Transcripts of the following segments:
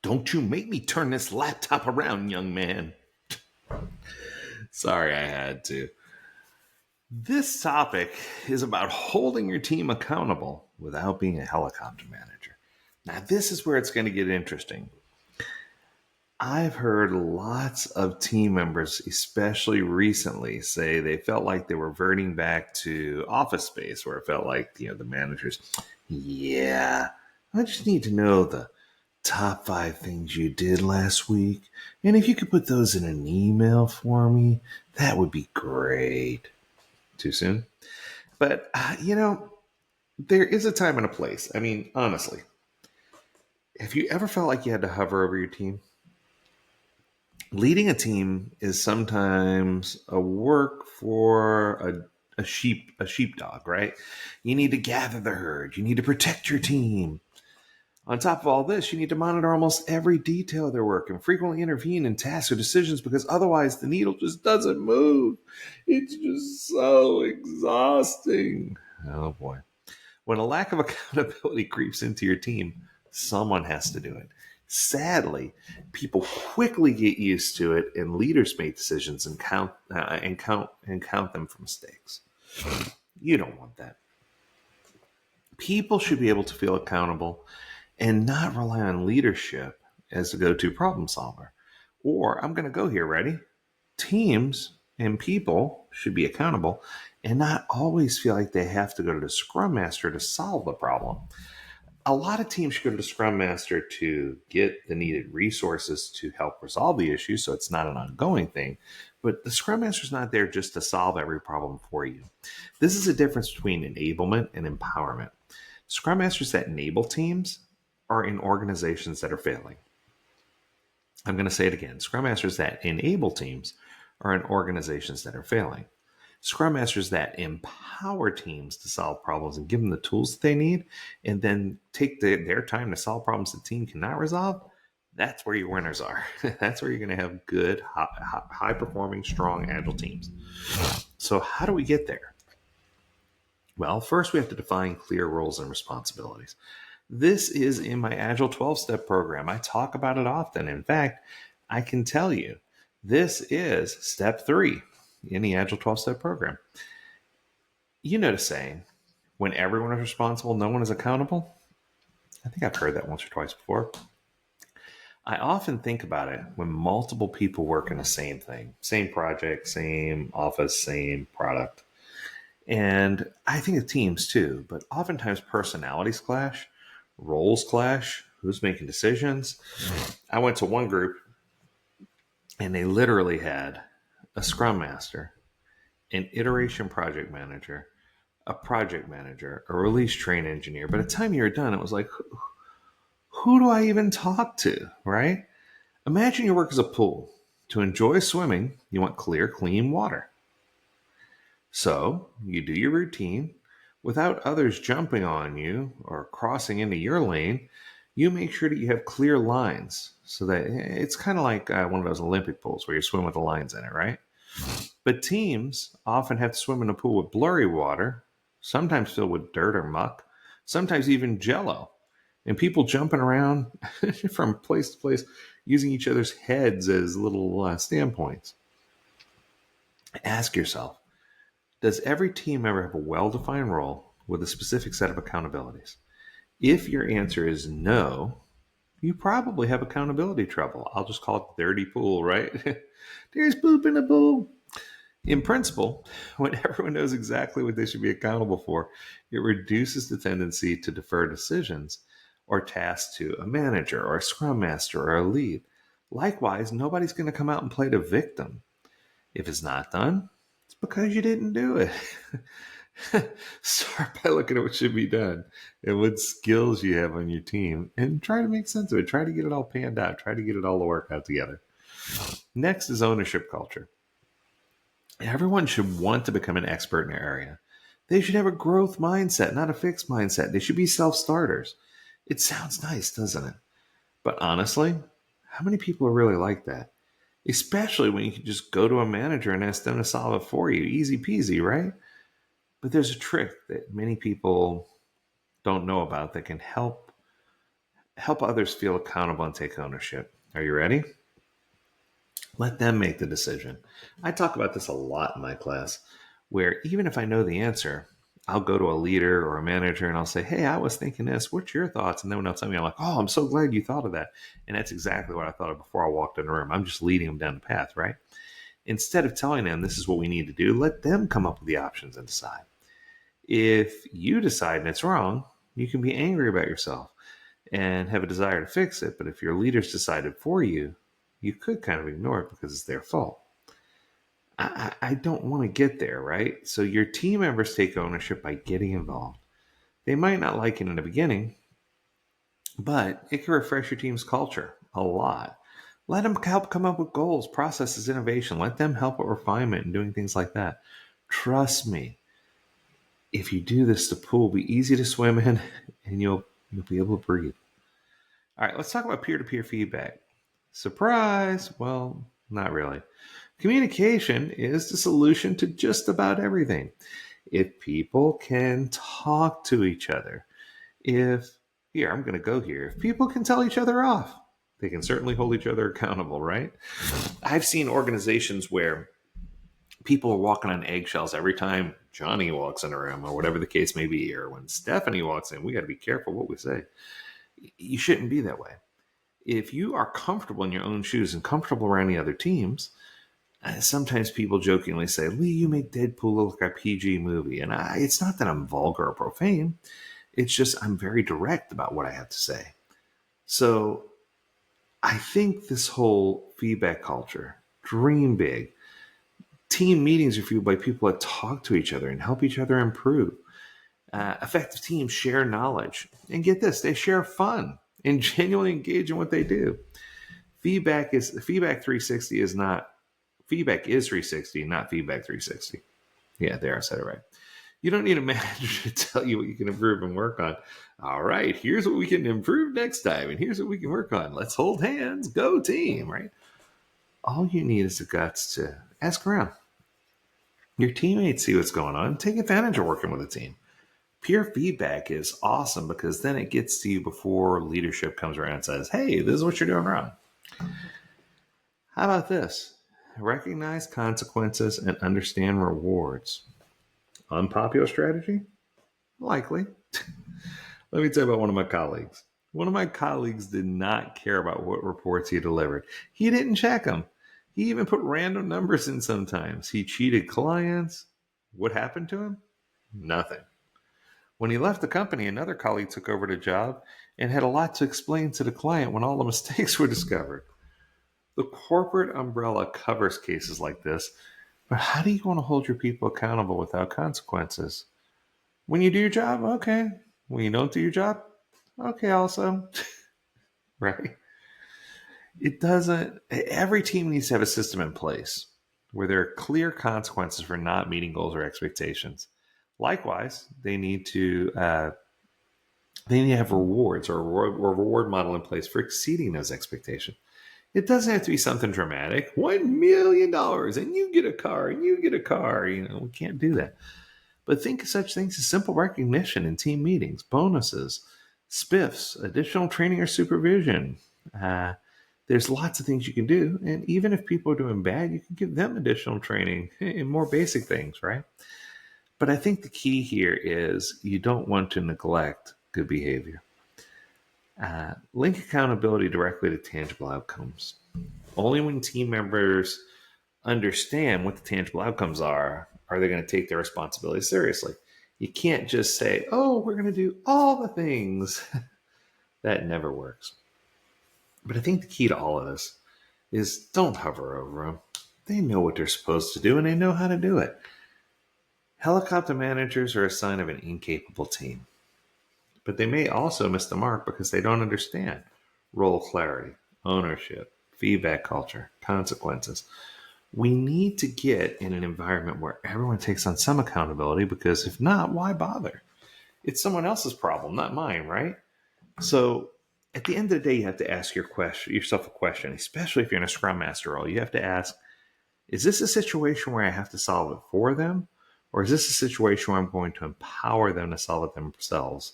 Don't you make me turn this laptop around, young man. Sorry, I had to. This topic is about holding your team accountable without being a helicopter manager. Now, this is where it's going to get interesting. I've heard lots of team members, especially recently, say they felt like they were reverting back to Office Space, where it felt like, the managers, yeah, I just need to know the top 5 things you did last week. And if you could put those in an email for me, that would be great. Too soon? But, there is a time and a place. I mean, honestly, have you ever felt like you had to hover over your team? Leading a team is sometimes a work for a sheepdog, right? You need to gather the herd. You need to protect your team. On top of all this, you need to monitor almost every detail of their work and frequently intervene in tasks or decisions because otherwise the needle just doesn't move. It's just so exhausting. Oh boy. When a lack of accountability creeps into your team, someone has to do it. Sadly, people quickly get used to it, and leaders make decisions and count them for mistakes. You don't want that. People should be able to feel accountable and not rely on leadership as the go-to problem solver. Or I'm going to go here, ready? Teams and people should be accountable and not always feel like they have to go to the Scrum Master to solve the problem. A lot of teams should go to the Scrum Master to get the needed resources to help resolve the issue so it's not an ongoing thing. But the Scrum Master is not there just to solve every problem for you. This is a difference between enablement and empowerment. Scrum Masters that enable teams are in organizations that are failing. I'm going to say it again. Scrum Masters that enable teams are in organizations that are failing. Scrum Masters that empower teams to solve problems and give them the tools that they need and then take their time to solve problems the team cannot resolve, that's where your winners are. That's where you're going to have good, high-performing, strong, agile teams. So how do we get there? Well, first we have to define clear roles and responsibilities. This is in my Agile 12-step program. I talk about it often. In fact, I can tell you this is step 3 in the Agile 12-step program. You know the saying, when everyone is responsible, no one is accountable? I think I've heard that once or twice before. I often think about it when multiple people work in the same thing, same project, same office, same product. And I think of teams too, but oftentimes personalities clash, roles clash, who's making decisions. I went to one group and they literally had a scrum master, an iteration project manager, a project manager, a release train engineer. By the time you were done, it was like, who do I even talk to, right? Imagine your work is a pool. To enjoy swimming, you want clear, clean water. So you do your routine without others jumping on you or crossing into your lane. You make sure that you have clear lines so that it's kind of like one of those Olympic pools where you swim with the lines in it, right? But teams often have to swim in a pool with blurry water, sometimes filled with dirt or muck, sometimes even jello, and people jumping around from place to place using each other's heads as little standpoints. Ask yourself, does every team member have a well-defined role with a specific set of accountabilities? If your answer is no, you probably have accountability trouble. I'll just call it dirty pool, right? There's poop in the pool. In principle, when everyone knows exactly what they should be accountable for, it reduces the tendency to defer decisions or tasks to a manager or a scrum master or a lead. Likewise, nobody's going to come out and play the victim. If it's not done, it's because you didn't do it. Start by looking at what should be done and what skills you have on your team and try to make sense of it. Try to get it all panned out. Try to get it all to work out together. Next is ownership culture. Everyone should want to become an expert in their area. They should have a growth mindset, not a fixed mindset. They should be self-starters. It sounds nice, doesn't it? But honestly, how many people are really like that? Especially when you can just go to a manager and ask them to solve it for you. Easy peasy, right? But there's a trick that many people don't know about that can help Help others feel accountable and take ownership. Are you ready? Let them make the decision. I talk about this a lot in my class, where even if I know the answer, I'll go to a leader or a manager and I'll say, "Hey, I was thinking this. What's your thoughts?" And then when they'll tell me, I'm like, "Oh, I'm so glad you thought of that." And that's exactly what I thought of before I walked in the room. I'm just leading them down the path, right? Instead of telling them this is what we need to do, let them come up with the options and decide. If you decide and it's wrong, you can be angry about yourself and have a desire to fix it. But if your leaders decided for you, you could kind of ignore it because it's their fault. I don't want to get there, right? So your team members take ownership by getting involved. They might not like it in the beginning, but it can refresh your team's culture a lot. Let them help come up with goals, processes, innovation. Let them help with refinement and doing things like that. Trust me, if you do this, the pool will be easy to swim in and you'll be able to breathe. All right, let's talk about peer-to-peer feedback. Surprise! Well, not really. Communication is the solution to just about everything. If people can talk to each other, I'm going to go here. If people can tell each other off, they can certainly hold each other accountable, right? I've seen organizations where people are walking on eggshells every time Johnny walks in a room or whatever the case may be, or when Stephanie walks in, we got to be careful what we say. You shouldn't be that way. If you are comfortable in your own shoes and comfortable around the other teams, sometimes people jokingly say, "Lee, you make Deadpool look like a PG movie." And it's not that I'm vulgar or profane. It's just I'm very direct about what I have to say. So I think this whole feedback culture, dream big. Team meetings are fueled by people that talk to each other and help each other improve. Effective teams share knowledge. And get this, they share fun and genuinely engage in what they do. Feedback 360 is not feedback is 360, not feedback 360. Yeah, there I said it right. You don't need a manager to tell you what you can improve and work on. All right, here's what we can improve next time, and here's what we can work on. Let's hold hands, go team, right? All you need is the guts to ask around. Your teammates see what's going on. Take advantage of working with a team. Peer feedback is awesome because then it gets to you before leadership comes around and says, "Hey, this is what you're doing wrong." How about this? Recognize consequences and understand rewards. Unpopular strategy? Likely. Let me tell you about one of my colleagues. One of my colleagues did not care about what reports he delivered. He didn't check them. He even put random numbers in sometimes. He cheated clients. What happened to him? Nothing. When he left the company, another colleague took over the job and had a lot to explain to the client when all the mistakes were discovered. The corporate umbrella covers cases like this, but how do you want to hold your people accountable without consequences? When you do your job, okay. When you don't do your job, okay, also. Right? It doesn't, every team needs to have a system in place where there are clear consequences for not meeting goals or expectations. Likewise, they need to have rewards or a reward model in place for exceeding those expectations. It doesn't have to be something dramatic. $1 million and you get a car and you get a car. We can't do that. But think of such things as simple recognition in team meetings, bonuses, spiffs, additional training or supervision. There's lots of things you can do. And even if people are doing bad, you can give them additional training in more basic things, right? But I think the key here is you don't want to neglect good behavior. Link accountability directly to tangible outcomes. Only when team members understand what the tangible outcomes are they going to take their responsibility seriously. You can't just say, "Oh, we're going to do all the things." That never works. But I think the key to all of this is don't hover over them. They know what they're supposed to do and they know how to do it. Helicopter managers are a sign of an incapable team, but they may also miss the mark because they don't understand role clarity, ownership, feedback culture, consequences. We need to get in an environment where everyone takes on some accountability because if not, why bother? It's someone else's problem, not mine, right? So at the end of the day, you have to ask yourself a question, especially if you're in a Scrum Master role. You have to ask, is this a situation where I have to solve it for them? Or is this a situation where I'm going to empower them to solve it themselves?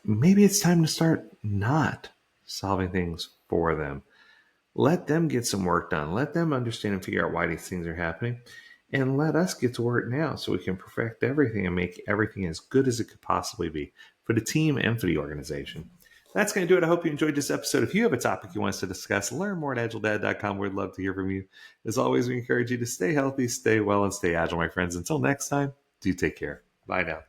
maybe it's time to start not solving things for them. Let them get some work done. Let them understand and figure out why these things are happening. And let us get to work now so we can perfect everything and make everything as good as it could possibly be for the team and for the organization. That's going to do it. I hope you enjoyed this episode. If you have a topic you want us to discuss, learn more at AgileDad.com. We'd love to hear from you. As always, we encourage you to stay healthy, stay well, and stay agile, my friends. Until next time, do take care. Bye now.